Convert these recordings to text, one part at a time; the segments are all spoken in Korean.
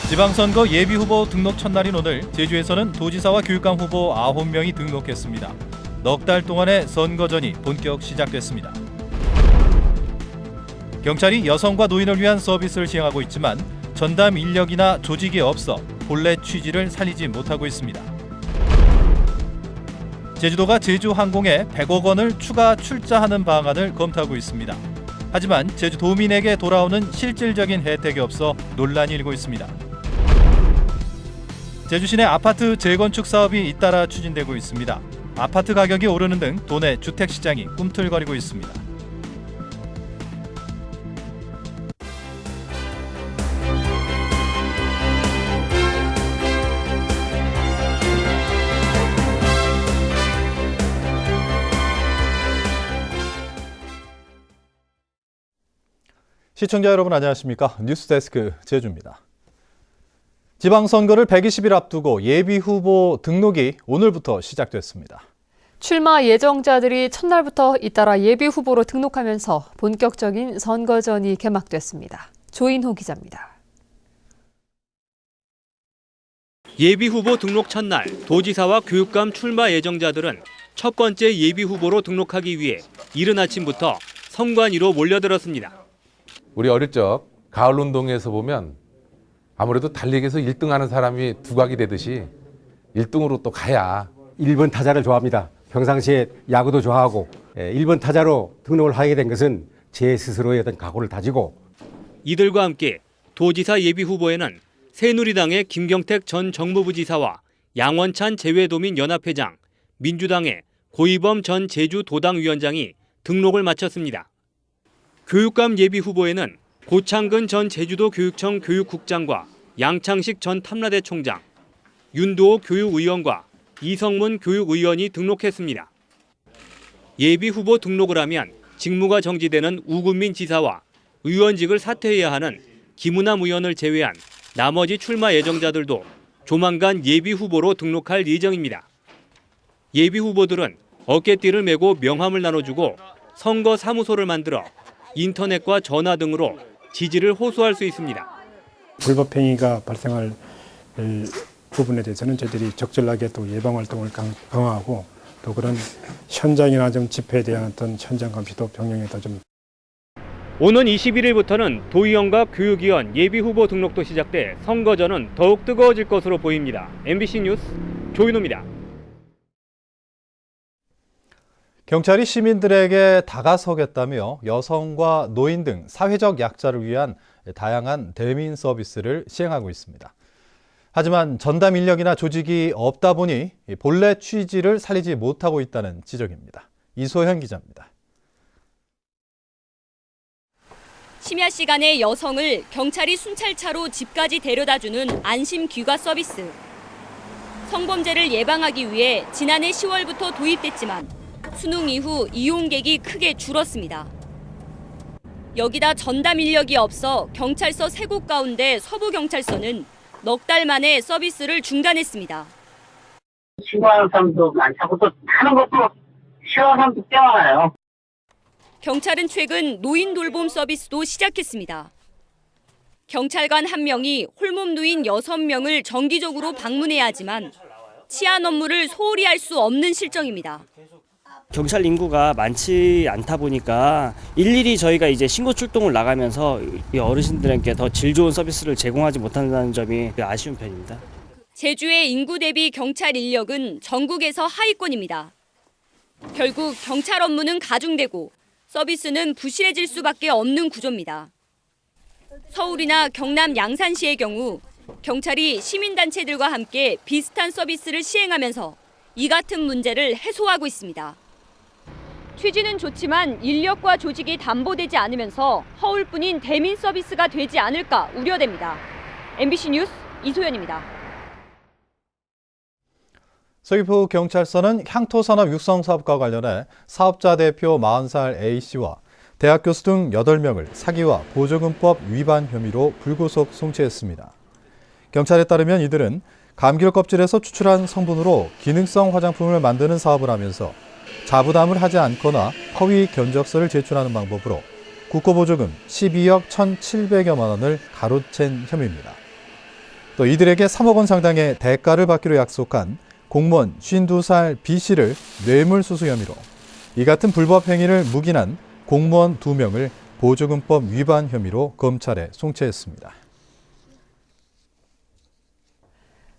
지방선거 예비후보 등록 첫날인 오늘 제주에서는 도지사와 교육감 후보 9명이 등록했습니다. 넉 달 동안의 선거전이 본격 시작됐습니다. 경찰이 여성과 노인을 위한 서비스를 시행하고 있지만 전담 인력이나 조직이 없어 본래 취지를 살리지 못하고 있습니다. 제주도가 제주항공에 100억 원을 추가 출자하는 방안을 검토하고 있습니다. 하지만 제주도민에게 돌아오는 실질적인 혜택이 없어 논란이 일고 있습니다. 제주시내 아파트 재건축 사업이 잇따라 추진되고 있습니다. 아파트 가격이 오르는 등 도내 주택시장이 꿈틀거리고 있습니다. 시청자 여러분 안녕하십니까? 뉴스데스크 제주입니다. 지방선거를 120일 앞두고 예비후보 등록이 오늘부터 시작됐습니다. 출마 예정자들이 첫날부터 잇따라 예비후보로 등록하면서 본격적인 선거전이 개막됐습니다. 조인호 기자입니다. 예비후보 등록 첫날 도지사와 교육감 출마 예정자들은 첫 번째 예비후보로 등록하기 위해 이른 아침부터 선관위로 몰려들었습니다. 우리 어릴 적 가을운동회에서 보면 아무래도 달리기에서 1등하는 사람이 두각이 되듯이 1등으로 또 가야 1번 타자를 좋아합니다. 평상시에 야구도 좋아하고 1번 타자로 등록을 하게 된 것은 제 스스로의 어떤 각오를 다지고 이들과 함께 도지사 예비후보에는 새누리당의 김경택 전 정무부 지사와 양원찬 재외도민 연합회장, 민주당의 고이범 전 제주도당위원장이 등록을 마쳤습니다. 교육감 예비후보에는 고창근 전 제주도 교육청 교육국장과 양창식 전 탐라대 총장, 윤도호 교육의원과 이성문 교육의원이 등록했습니다. 예비후보 등록을 하면 직무가 정지되는 우금민 지사와 의원직을 사퇴해야 하는 김우남 의원을 제외한 나머지 출마 예정자들도 조만간 예비후보로 등록할 예정입니다. 예비후보들은 어깨띠를 메고 명함을 나눠주고 선거 사무소를 만들어 인터넷과 전화 등으로 지지를 호소할 수 있습니다. 불법행위가 발생할 부분에 대해서는 저희들이 적절하게 또 예방활동을 강화하고 또 그런 현장이나 좀 집회에 대한 어떤 현장 감시도 병행해서 좀. 오는 21일부터는 도의원과 교육위원 예비후보 등록도 시작돼 선거전은 더욱 뜨거워질 것으로 보입니다. MBC 뉴스 조인호입니다. 경찰이 시민들에게 다가서겠다며 여성과 노인 등 사회적 약자를 위한 다양한 대민 서비스를 시행하고 있습니다. 하지만 전담 인력이나 조직이 없다 보니 본래 취지를 살리지 못하고 있다는 지적입니다. 이소현 기자입니다. 심야 시간에 여성을 경찰이 순찰차로 집까지 데려다주는 안심 귀가 서비스. 성범죄를 예방하기 위해 지난해 10월부터 도입됐지만 수능 이후 이용객이 크게 줄었습니다. 여기다 전담 인력이 없어 경찰서 3곳 가운데 서부경찰서는 넉 달 만에 서비스를 중단했습니다. 신고하는 사람도 많다고 또 하는 것도 싫어하는 사람도 꽤 많아요. 경찰은 최근 노인 돌봄 서비스도 시작했습니다. 경찰관 1명이 홀몸 누인 6명을 정기적으로 방문해야 하지만 치안 업무를 소홀히 할 수 없는 실정입니다. 경찰 인구가 많지 않다 보니까 일일이 저희가 이제 신고 출동을 나가면서 이 어르신들에게 더 질 좋은 서비스를 제공하지 못한다는 점이 아쉬운 편입니다. 제주의 인구 대비 경찰 인력은 전국에서 하위권입니다. 결국 경찰 업무는 가중되고 서비스는 부실해질 수밖에 없는 구조입니다. 서울이나 경남 양산시의 경우 경찰이 시민단체들과 함께 비슷한 서비스를 시행하면서 이 같은 문제를 해소하고 있습니다. 취지는 좋지만 인력과 조직이 담보되지 않으면서 허울뿐인 대민 서비스가 되지 않을까 우려됩니다. MBC 뉴스 이소연입니다. 서귀포 경찰서는 향토산업 육성사업과 관련해 사업자 대표 40살 A씨와 대학 교수 등 8명을 사기와 보조금법 위반 혐의로 불구속 송치했습니다. 경찰에 따르면 이들은 감귤 껍질에서 추출한 성분으로 기능성 화장품을 만드는 사업을 하면서 자부담을 하지 않거나 허위 견적서를 제출하는 방법으로 국고보조금 12억 1,700여만 원을 가로챈 혐의입니다. 또 이들에게 3억 원 상당의 대가를 받기로 약속한 공무원 52살 B씨를 뇌물수수 혐의로 이 같은 불법 행위를 묵인한 공무원 2명을 보조금법 위반 혐의로 검찰에 송치했습니다.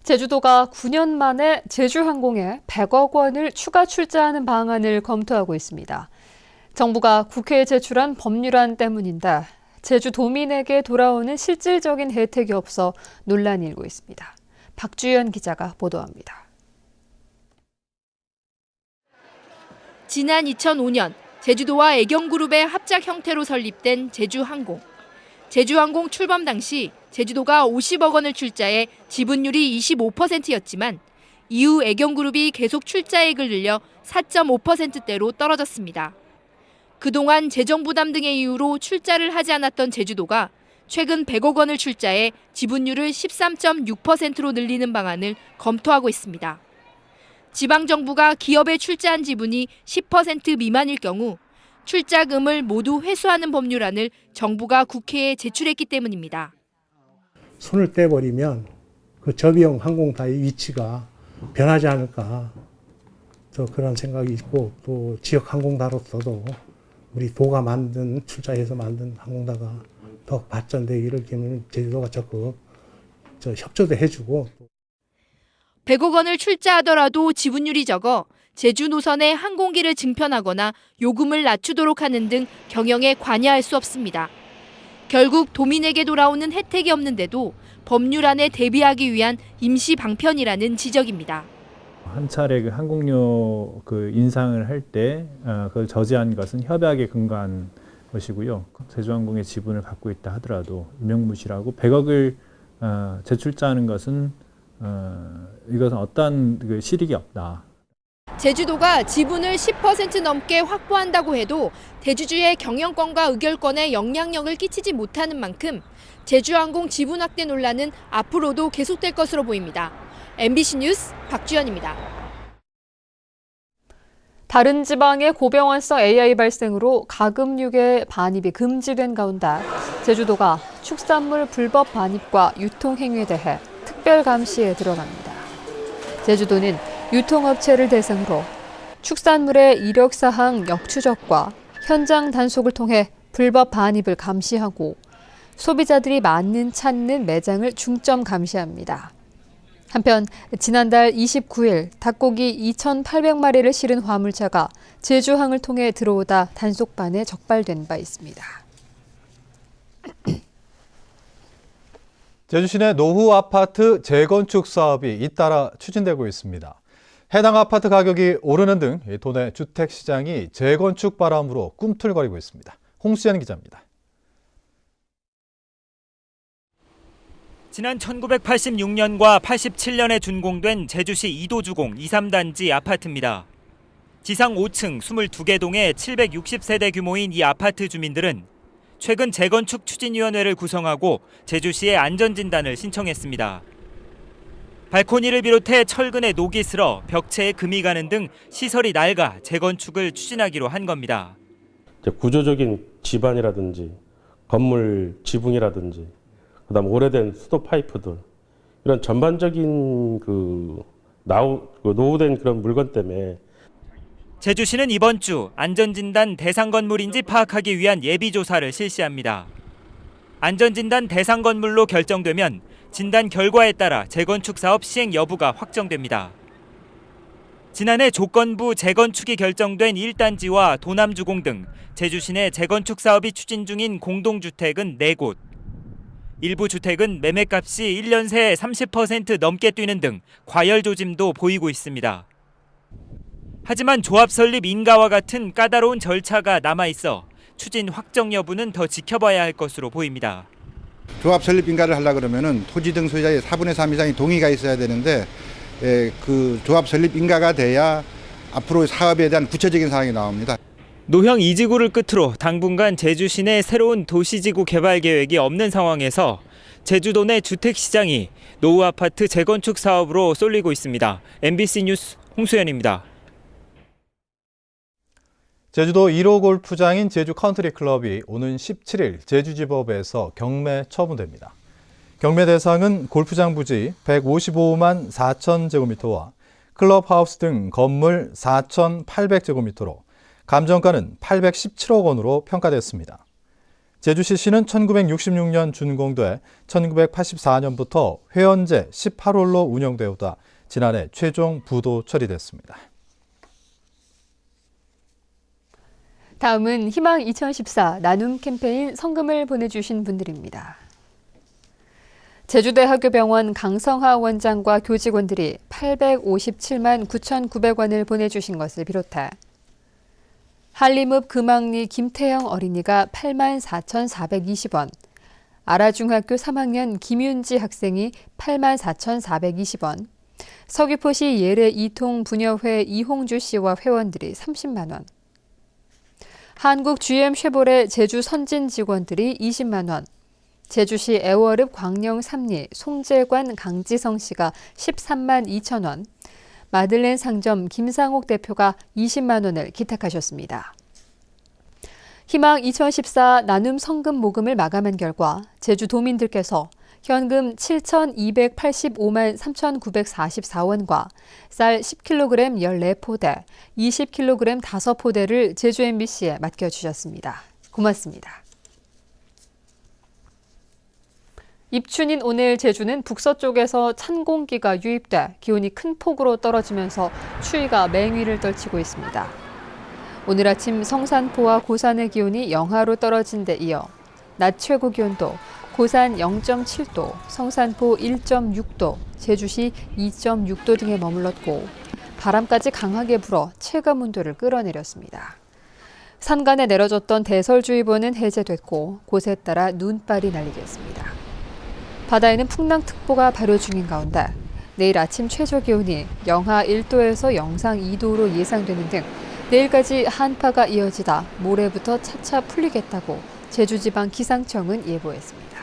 제주도가 9년 만에 제주항공에 100억 원을 추가 출자하는 방안을 검토하고 있습니다. 정부가 국회에 제출한 법률안 때문인데 제주도민에게 돌아오는 실질적인 혜택이 없어 논란이 일고 있습니다. 박주연 기자가 보도합니다. 지난 2005년 제주도와 애경그룹의 합작 형태로 설립된 제주항공. 제주항공 출범 당시 제주도가 50억 원을 출자해 지분율이 25%였지만 이후 애경그룹이 계속 출자액을 늘려 4.5%대로 떨어졌습니다. 그동안 재정 부담 등의 이유로 출자를 하지 않았던 제주도가 최근 100억 원을 출자해 지분율을 13.6%로 늘리는 방안을 검토하고 있습니다. 지방정부가 기업에 출자한 지분이 10% 미만일 경우 출자금을 모두 회수하는 법률안을 정부가 국회에 제출했기 때문입니다. 손을 떼버리면 그 저비용 항공사의 위치가 변하지 않을까, 저 그런 생각이 있고, 또 지역 항공사로서도 우리 도가 만든, 출자해서 만든 항공사가 더 발전되기를 제주도가 적극 협조도 해주고. 100억 원을 출자하더라도 지분율이 적어 제주 노선에 항공기를 증편하거나 요금을 낮추도록 하는 등 경영에 관여할 수 없습니다. 결국 도민에게 돌아오는 혜택이 없는데도 법률안에 대비하기 위한 임시 방편이라는 지적입니다. 한 차례 그 항공료 인상을 할 때 그걸 저지한 것은 협약에 근거한 것이고요. 제주항공의 지분을 갖고 있다 하더라도 유명무실하고 100억을 재출자하는 것은 이것은 어떠한 그 실익이 없다. 제주도가 지분을 10% 넘게 확보한다고 해도 대주주의 경영권과 의결권에 영향력을 끼치지 못하는 만큼 제주항공 지분 확대 논란은 앞으로도 계속될 것으로 보입니다. MBC 뉴스 박주연입니다. 다른 지방의 고병환성 AI 발생으로 가금육의 반입이 금지된 가운데 제주도가 축산물 불법 반입과 유통 행위에 대해 특별 감시에 들어갑니다. 제주도는 유통업체를 대상으로 축산물의 이력사항 역추적과 현장 단속을 통해 불법 반입을 감시하고 소비자들이 찾는 매장을 중점 감시합니다. 한편 지난달 29일 닭고기 2,800마리를 실은 화물차가 제주항을 통해 들어오다 단속반에 적발된 바 있습니다. 제주 시내 노후 아파트 재건축 사업이 잇따라 추진되고 있습니다. 해당 아파트 가격이 오르는 등 도내 주택 시장이 재건축 바람으로 꿈틀거리고 있습니다. 홍수연 기자입니다. 지난 1986년과 87년에 준공된 제주시 이도주공 2, 3단지 아파트입니다. 지상 5층 22개 동의 760세대 규모인 이 아파트 주민들은 최근 재건축 추진위원회를 구성하고 제주시에 안전진단을 신청했습니다. 발코니를 비롯해 철근에 녹이 슬어 벽체에 금이 가는 등 시설이 낡아 재건축을 추진하기로 한 겁니다. 구조적인 지반이라든지 건물 지붕이라든지 그다음 오래된 수도 파이프들 이런 전반적인 노후된 그런 물건 때문에 제주시는 이번 주 안전진단 대상 건물인지 파악하기 위한 예비조사를 실시합니다. 안전진단 대상 건물로 결정되면 진단 결과에 따라 재건축 사업 시행 여부가 확정됩니다. 지난해 조건부 재건축이 결정된 1단지와 도남주공 등 제주시 내 재건축 사업이 추진 중인 공동주택은 4곳. 일부 주택은 매매값이 1년 새에 30% 넘게 뛰는 등 과열 조짐도 보이고 있습니다. 하지만 조합 설립 인가와 같은 까다로운 절차가 남아있어 추진 확정 여부는 더 지켜봐야 할 것으로 보입니다. 조합 설립 인가를 하려고 그러면은 토지 등 소유자의 4분의 3 이상의 동의가 있어야 되는데 그 조합 설립 인가가 돼야 앞으로 사업에 대한 구체적인 사항이 나옵니다. 노형 2지구를 끝으로 당분간 제주시 내 새로운 도시지구 개발 계획이 없는 상황에서 제주도 내 주택시장이 노후 아파트 재건축 사업으로 쏠리고 있습니다. MBC 뉴스 홍수연입니다. 제주도 1호 골프장인 제주 컨트리 클럽이 오는 17일 제주지법에서 경매 처분됩니다. 경매 대상은 골프장 부지 155만 4천 제곱미터와 클럽하우스 등 건물 4,800제곱미터로 감정가는 817억 원으로 평가됐습니다. 제주시는 1966년 준공돼 1984년부터 회원제 18홀로 운영되오다 지난해 최종 부도 처리됐습니다. 다음은 희망 2014 나눔 캠페인 성금을 보내주신 분들입니다. 제주대학교병원 강성하 원장과 교직원들이 857만 9,900원을 보내주신 것을 비롯해 한림읍 금왕리 김태영 어린이가 8만 4,420원, 아라중학교 3학년 김윤지 학생이 8만 4,420원, 서귀포시 예래 이통 부녀회 이홍주 씨와 회원들이 30만 원, 한국 GM 쉐보레 제주 선진 직원들이 20만 원, 제주시 애월읍 광령 3리 송재관 강지성 씨가 13만 2천 원, 마들렌 상점 김상옥 대표가 20만 원을 기탁하셨습니다. 희망 2014 나눔 성금 모금을 마감한 결과 제주도민들께서 현금 7,285만 3,944원과 쌀 10kg 14포대, 20kg 5포대를 제주 MBC에 맡겨주셨습니다. 고맙습니다. 입춘인 오늘 제주는 북서쪽에서 찬 공기가 유입돼 기온이 큰 폭으로 떨어지면서 추위가 맹위를 떨치고 있습니다. 오늘 아침 성산포와 고산의 기온이 영하로 떨어진 데 이어 낮 최고 기온도 고산 0.7도, 성산포 1.6도, 제주시 2.6도 등에 머물렀고 바람까지 강하게 불어 체감 온도를 끌어내렸습니다. 산간에 내려졌던 대설주의보는 해제됐고 곳에 따라 눈발이 날리겠습니다. 바다에는 풍랑특보가 발효 중인 가운데 내일 아침 최저 기온이 영하 1도에서 영상 2도로 예상되는 등 내일까지 한파가 이어지다 모레부터 차차 풀리겠다고 제주지방기상청은 예보했습니다.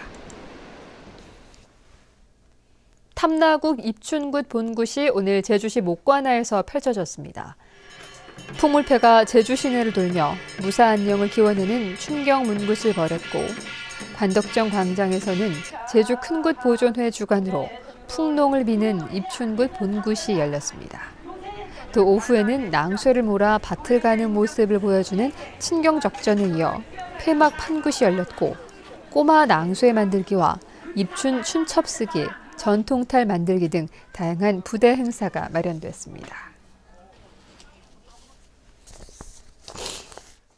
탐나국 입춘굿 본굿이 오늘 제주시 목관하에서 펼쳐졌습니다. 풍물패가 제주 시내를 돌며 무사 안녕을 기원하는 춘경문굿을 벌였고 관덕정 광장에서는 제주 큰굿 보존회 주관으로 풍농을 비는 입춘굿 본굿이 열렸습니다. 또 오후에는 낭쇠를 몰아 밭을 가는 모습을 보여주는 친경적전에 이어 폐막 판굿이 열렸고 꼬마 낭쇠 만들기와 입춘 춘첩쓰기, 전통탈 만들기 등 다양한 부대 행사가 마련됐습니다.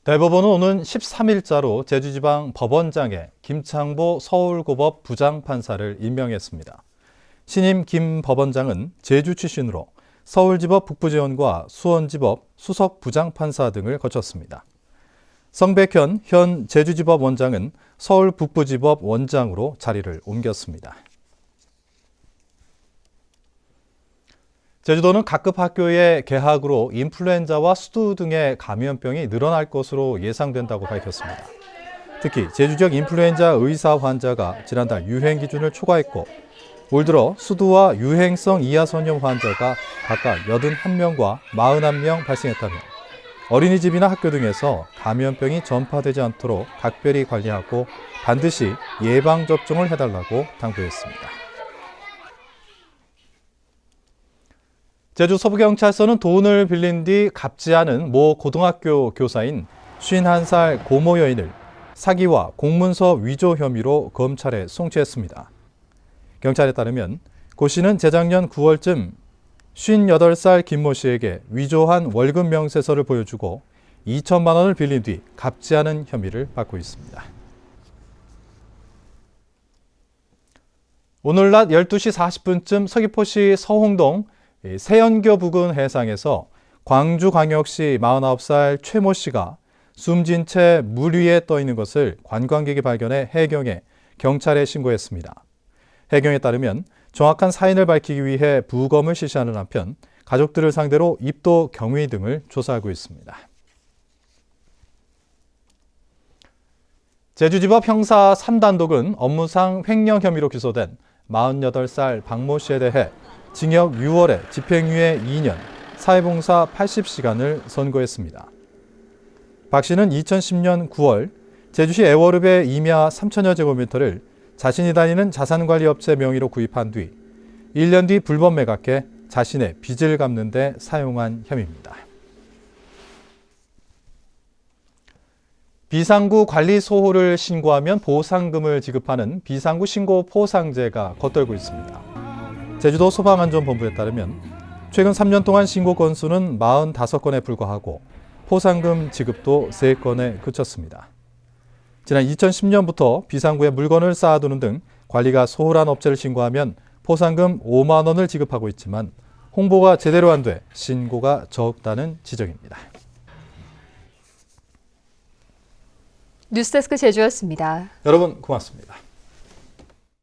대법원은 오는 13일자로 제주지방 법원장에 김창보 서울고법 부장판사를 임명했습니다. 신임 김 법원장은 제주 출신으로 서울지법 북부지원과 수원지법 수석부장판사 등을 거쳤습니다. 성백현 현 제주지법 원장은 서울 북부지법 원장으로 자리를 옮겼습니다. 제주도는 각급 학교의 개학으로 인플루엔자와 수두 등의 감염병이 늘어날 것으로 예상된다고 밝혔습니다. 특히 제주 지역 인플루엔자 의사 환자가 지난달 유행 기준을 초과했고 올 들어 수두와 유행성 이하선염 환자가 각각 81명과 41명 발생했다며 어린이집이나 학교 등에서 감염병이 전파되지 않도록 각별히 관리하고 반드시 예방접종을 해달라고 당부했습니다. 제주 서부경찰서는 돈을 빌린 뒤 갚지 않은 모 고등학교 교사인 51살 고모 여인을 사기와 공문서 위조 혐의로 검찰에 송치했습니다. 경찰에 따르면 고 씨는 재작년 9월쯤 58살 김모 씨에게 위조한 월급 명세서를 보여주고 2천만 원을 빌린 뒤 갚지 않은 혐의를 받고 있습니다. 오늘 낮 12시 40분쯤 서귀포시 서홍동 세연교 부근 해상에서 광주광역시 49살 최모 씨가 숨진 채 물 위에 떠 있는 것을 관광객이 발견해 해경에 경찰에 신고했습니다. 해경에 따르면 정확한 사인을 밝히기 위해 부검을 실시하는 한편 가족들을 상대로 입도 경위 등을 조사하고 있습니다. 제주지법 형사 3단독은 업무상 횡령 혐의로 기소된 48살 박모 씨에 대해 징역 6월에 집행유예 2년, 사회봉사 80시간을 선고했습니다. 박 씨는 2010년 9월 제주시 애월읍의 임야 3천여 제곱미터를 자신이 다니는 자산관리업체 명의로 구입한 뒤 1년 뒤 불법 매각해 자신의 빚을 갚는 데 사용한 혐의입니다. 비상구 관리 소홀을 신고하면 보상금을 지급하는 비상구 신고 포상제가 겉돌고 있습니다. 제주도 소방안전본부에 따르면 최근 3년 동안 신고 건수는 45건에 불과하고 포상금 지급도 3건에 그쳤습니다. 지난 2010년부터 비상구에 물건을 쌓아두는 등 관리가 소홀한 업체를 신고하면 포상금 5만 원을 지급하고 있지만 홍보가 제대로 안 돼 신고가 적다는 지적입니다. 뉴스데스크 제주였습니다. 여러분 고맙습니다.